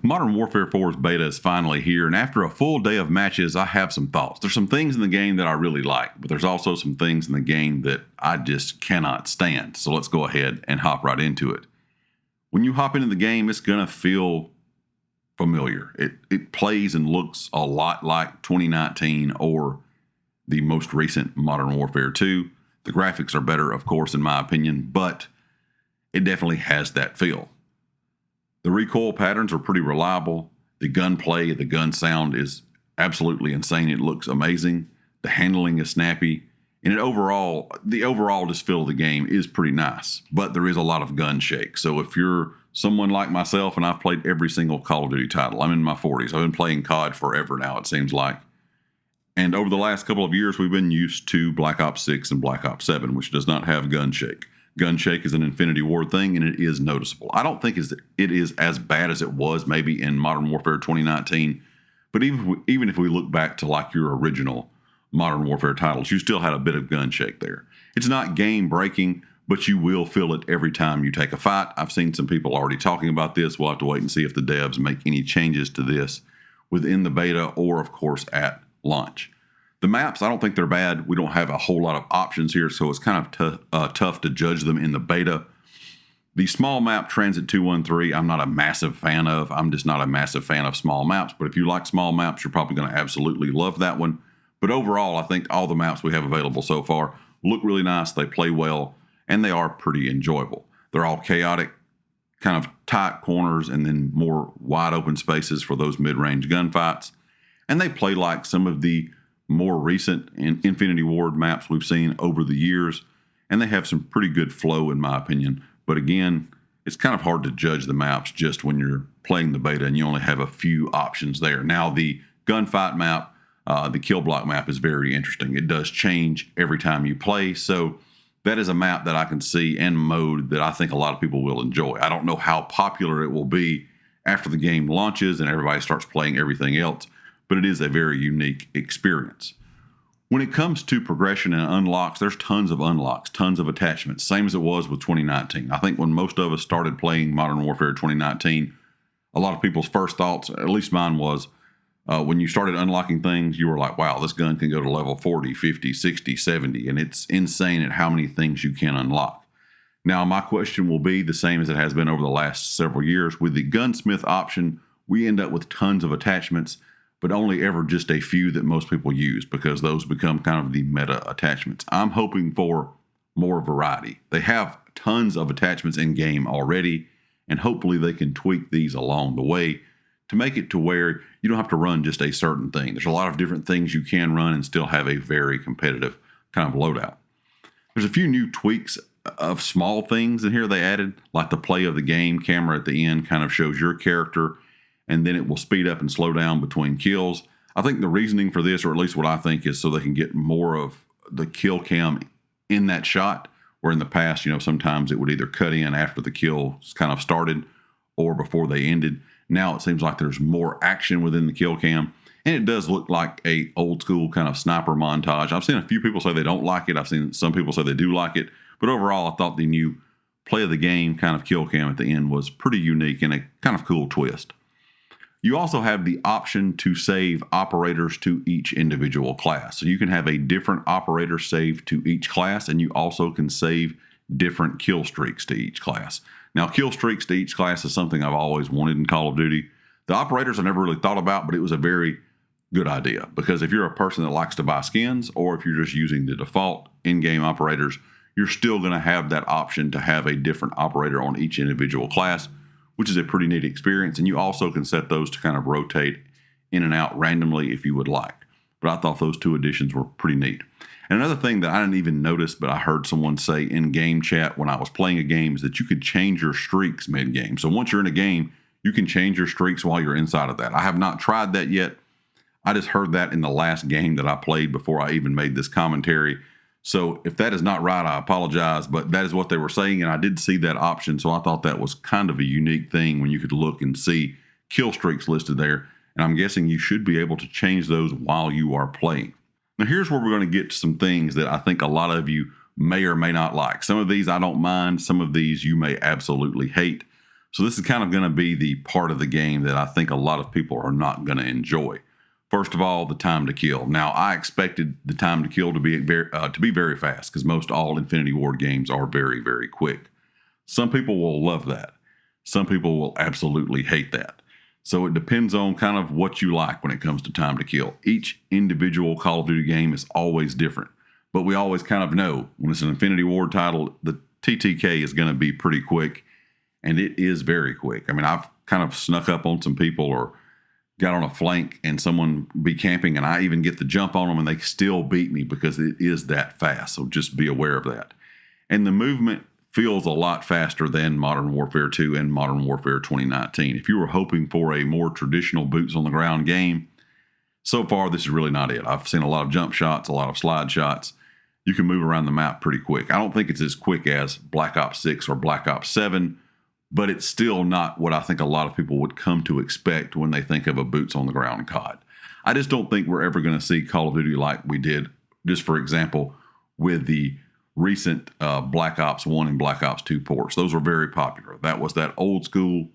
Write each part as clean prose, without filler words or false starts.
Modern Warfare 4's beta is finally here, and after a full day of matches, I have some thoughts. There's some things in the game that I really like, but there's also some things in the game that I just cannot stand. So let's go ahead and hop right into it. When you hop into the game, it's going to feel familiar. It plays and looks a lot like 2019 or the most recent Modern Warfare 2. The graphics are better, of course, in my opinion, but it definitely has that feel. The recoil patterns are pretty reliable. The gunplay, the gun sound is absolutely insane. It looks amazing. The handling is snappy. And the overall just feel of the game is pretty nice. But there is a lot of gun shake. So if you're someone like myself, and I've played every single Call of Duty title, I'm in my 40s. I've been playing COD forever now, it seems like. And over the last couple of years, we've been used to Black Ops 6 and Black Ops 7, which does not have gun shake. Gun shake is an Infinity Ward thing, and it is noticeable. I don't think it is as bad as it was maybe in Modern Warfare 2019, but even if we look back to like your original Modern Warfare titles, you still had a bit of gun shake there. It's not game breaking, but you will feel it every time you take a fight. I've seen some people already talking about this. We'll have to wait and see if the devs make any changes to this within the beta or, of course, at launch. The maps, I don't think they're bad. We don't have a whole lot of options here, so it's kind of tough to judge them in the beta. The small map Transit 213, I'm not a massive fan of. I'm just not a massive fan of small maps, but if you like small maps, you're probably going to absolutely love that one. But overall, I think all the maps we have available so far look really nice, they play well, and they are pretty enjoyable. They're all chaotic, kind of tight corners, and then more wide open spaces for those mid-range gunfights. And they play like some of the more recent Infinity Ward maps we've seen over the years, and they have some pretty good flow in my opinion. But again, it's kind of hard to judge the maps just when you're playing the beta and you only have a few options there. Now the gunfight map, the kill block map is very interesting. It does change every time you play, so that is a map that I can see and mode that I think a lot of people will enjoy. I don't know how popular it will be after the game launches and everybody starts playing everything else, but it is a very unique experience. When it comes to progression and unlocks, there's tons of unlocks, tons of attachments, same as it was with 2019. I think when most of us started playing Modern Warfare 2019, a lot of people's first thoughts, at least mine was, when you started unlocking things, you were like, wow, this gun can go to level 40, 50, 60, 70, and it's insane at how many things you can unlock. Now, my question will be the same as it has been over the last several years. With the gunsmith option, we end up with tons of attachments, but only ever just a few that most people use because those become kind of the meta attachments. I'm hoping for more variety. They have tons of attachments in game already, and hopefully they can tweak these along the way to make it to where you don't have to run just a certain thing. There's a lot of different things you can run and still have a very competitive kind of loadout. There's a few new tweaks of small things in here they added, like the play of the game camera at the end kind of shows your character, and then it will speed up and slow down between kills. I think the reasoning for this, or at least what I think, is so they can get more of the kill cam in that shot, where in the past, sometimes it would either cut in after the kill kind of started or before they ended. Now it seems like there's more action within the kill cam, and it does look like a old school kind of sniper montage. I've seen a few people say they don't like it. I've seen some people say they do like it, but overall I thought the new play of the game kind of kill cam at the end was pretty unique and a kind of cool twist. You also have the option to save operators to each individual class. So you can have a different operator saved to each class, and you also can save different kill streaks to each class. Now, kill streaks to each class is something I've always wanted in Call of Duty. The operators I never really thought about, but it was a very good idea, because if you're a person that likes to buy skins, or if you're just using the default in-game operators, you're still going to have that option to have a different operator on each individual class, which is a pretty neat experience. And you also can set those to kind of rotate in and out randomly if you would like. But I thought those two additions were pretty neat. And another thing that I didn't even notice, but I heard someone say in game chat when I was playing a game, is that you could change your streaks mid-game. So once you're in a game, you can change your streaks while you're inside of that. I have not tried that yet. I just heard that in the last game that I played before I even made this commentary. So if that is not right, I apologize, but that is what they were saying, and I did see that option, so I thought that was kind of a unique thing when you could look and see kill streaks listed there, and I'm guessing you should be able to change those while you are playing. Now here's where we're going to get to some things that I think a lot of you may or may not like. Some of these I don't mind, some of these you may absolutely hate. So this is kind of going to be the part of the game that I think a lot of people are not going to enjoy. First of all, the time to kill. Now, I expected the time to kill to be very fast because most all Infinity Ward games are very, very quick. Some people will love that. Some people will absolutely hate that. So it depends on kind of what you like when it comes to time to kill. Each individual Call of Duty game is always different, but we always kind of know when it's an Infinity Ward title, the TTK is going to be pretty quick, and it is very quick. I mean, I've kind of snuck up on some people or got on a flank and someone be camping, and I even get the jump on them, and they still beat me because it is that fast. So just be aware of that. And the movement feels a lot faster than Modern Warfare 2 and Modern Warfare 2019. If you were hoping for a more traditional boots-on-the-ground game, so far this is really not it. I've seen a lot of jump shots, a lot of slide shots. You can move around the map pretty quick. I don't think it's as quick as Black Ops 6 or Black Ops 7, but it's still not what I think a lot of people would come to expect when they think of a boots-on-the-ground COD. I just don't think we're ever going to see Call of Duty like we did, just for example, with the recent Black Ops 1 and Black Ops 2 ports. Those were very popular. That was that old school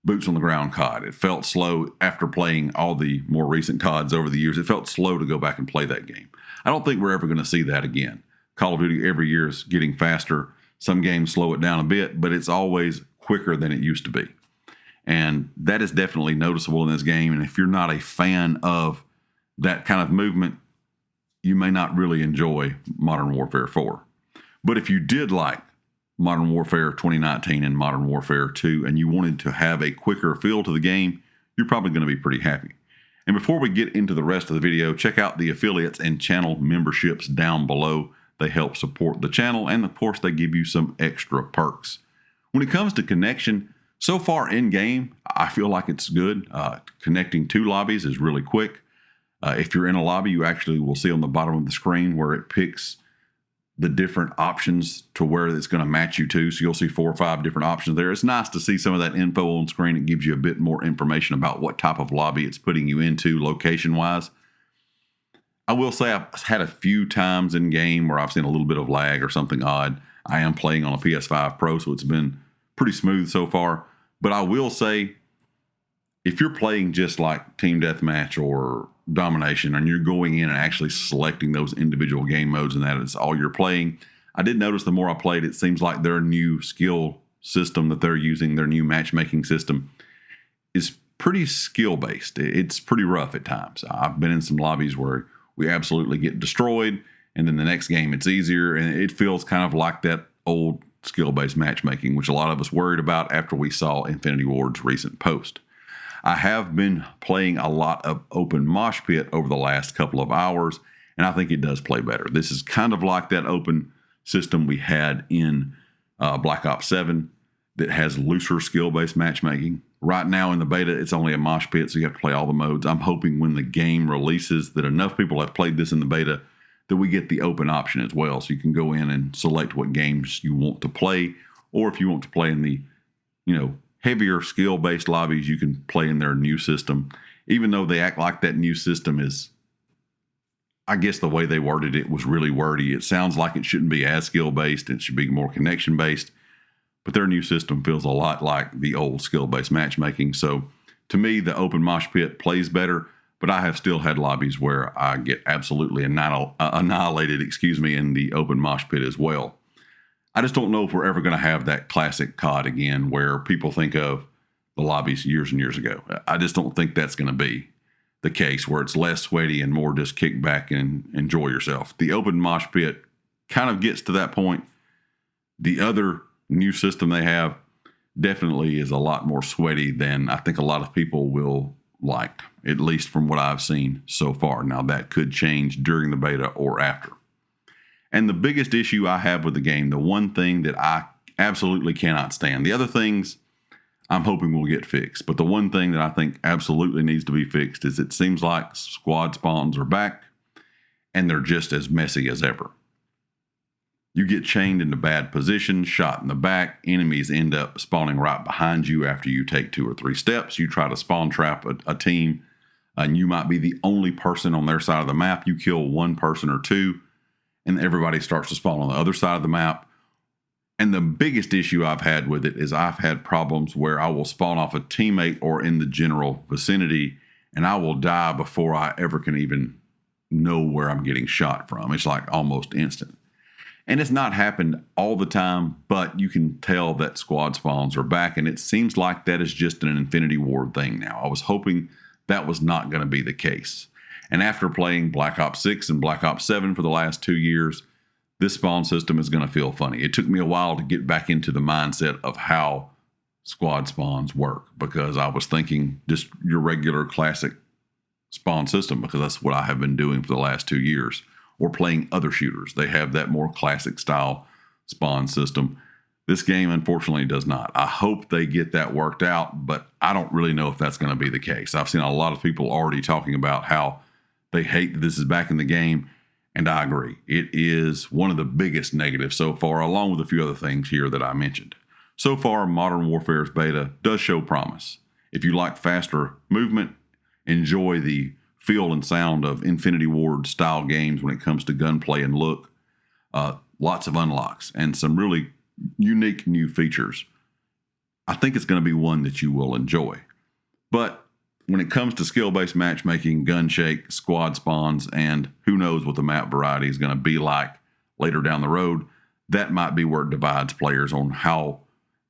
boots on the ground COD. It felt slow after playing all the more recent CODs over the years. It felt slow to go back and play that game. I don't think we're ever going to see that again. Call of Duty every year is getting faster. Some games slow it down a bit, but it's always quicker than it used to be. And that is definitely noticeable in this game. And if you're not a fan of that kind of movement, you may not really enjoy Modern Warfare 4. But if you did like Modern Warfare 2019 and Modern Warfare 2 and you wanted to have a quicker feel to the game, you're probably going to be pretty happy. And before we get into the rest of the video, check out the affiliates and channel memberships down below. They help support the channel, and of course they give you some extra perks. When it comes to connection, so far in game, I feel like it's good. Connecting two lobbies is really quick. If you're in a lobby, you actually will see on the bottom of the screen where it picks the different options to where it's going to match you to. So you'll see 4 or 5 different options there. It's nice to see some of that info on screen. It gives you a bit more information about what type of lobby it's putting you into location-wise. I will say I've had a few times in game where I've seen a little bit of lag or something odd. I am playing on a PS5 Pro, so it's been pretty smooth so far. But I will say, if you're playing just like Team Deathmatch or Domination and you're going in and actually selecting those individual game modes and that is all you're playing, I did notice the more I played, it seems like their new skill system that they're using, their new matchmaking system, is pretty skill-based. It's pretty rough at times. I've been in some lobbies where we absolutely get destroyed, and then the next game it's easier, and it feels kind of like that old skill-based matchmaking, which a lot of us worried about after we saw Infinity Ward's recent post. I have been playing a lot of open mosh pit over the last couple of hours, and I think it does play better. This is kind of like that open system we had in Black Ops 7 that has looser skill-based matchmaking. Right now in the beta, it's only a mosh pit, so you have to play all the modes. I'm hoping when the game releases that enough people have played this in the beta that we get the open option as well, so you can go in and select what games you want to play, or if you want to play in the, heavier skill-based lobbies, you can play in their new system. Even though they act like that new system is, I guess the way they worded it was really wordy. It sounds like it shouldn't be as skill-based. It should be more connection-based. But their new system feels a lot like the old skill-based matchmaking. So to me, the open mosh pit plays better, but I have still had lobbies where I get absolutely annihilated, in the open mosh pit as well. I just don't know if we're ever going to have that classic COD again where people think of the lobbies years and years ago. I just don't think that's going to be the case, where it's less sweaty and more just kick back and enjoy yourself. The open mosh pit kind of gets to that point. The other new system they have definitely is a lot more sweaty than I think a lot of people will like, at least from what I've seen so far. Now, that could change during the beta or after. And the biggest issue I have with the game, the one thing that I absolutely cannot stand, the other things I'm hoping will get fixed, but the one thing that I think absolutely needs to be fixed is it seems like squad spawns are back and they're just as messy as ever. You get chained into bad positions, shot in the back, enemies end up spawning right behind you after you take 2 or 3 steps. You try to spawn trap a team, and you might be the only person on their side of the map. You kill one person or two, and everybody starts to spawn on the other side of the map. And the biggest issue I've had with it is I've had problems where I will spawn off a teammate or in the general vicinity, and I will die before I ever can even know where I'm getting shot from. It's like almost instant. And it's not happened all the time, but you can tell that squad spawns are back, and it seems like that is just an Infinity Ward thing now. I was hoping that was not going to be the case. And after playing Black Ops 6 and Black Ops 7 for the last 2 years, this spawn system is going to feel funny. It took me a while to get back into the mindset of how squad spawns work, because I was thinking just your regular classic spawn system, because that's what I have been doing for the last 2 years, or playing other shooters. They have that more classic style spawn system. This game, unfortunately, does not. I hope they get that worked out, but I don't really know if that's going to be the case. I've seen a lot of people already talking about how they hate that this is back in the game, and I agree. It is one of the biggest negatives so far, along with a few other things here that I mentioned. So far, Modern Warfare's beta does show promise. If you like faster movement, enjoy the feel and sound of Infinity Ward style games when it comes to gunplay and look, lots of unlocks and some really unique new features, I think it's going to be one that you will enjoy. But when it comes to skill-based matchmaking, gun shake, squad spawns, and who knows what the map variety is going to be like later down the road, that might be where it divides players on how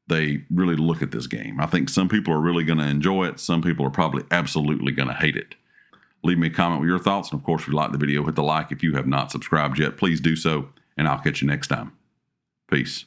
they really look at this game. I think some people are really going to enjoy it. Some people are probably absolutely going to hate it. Leave me a comment with your thoughts. And of course, if you like the video, hit the like. If you have not subscribed yet, please do so. And I'll catch you next time. Peace.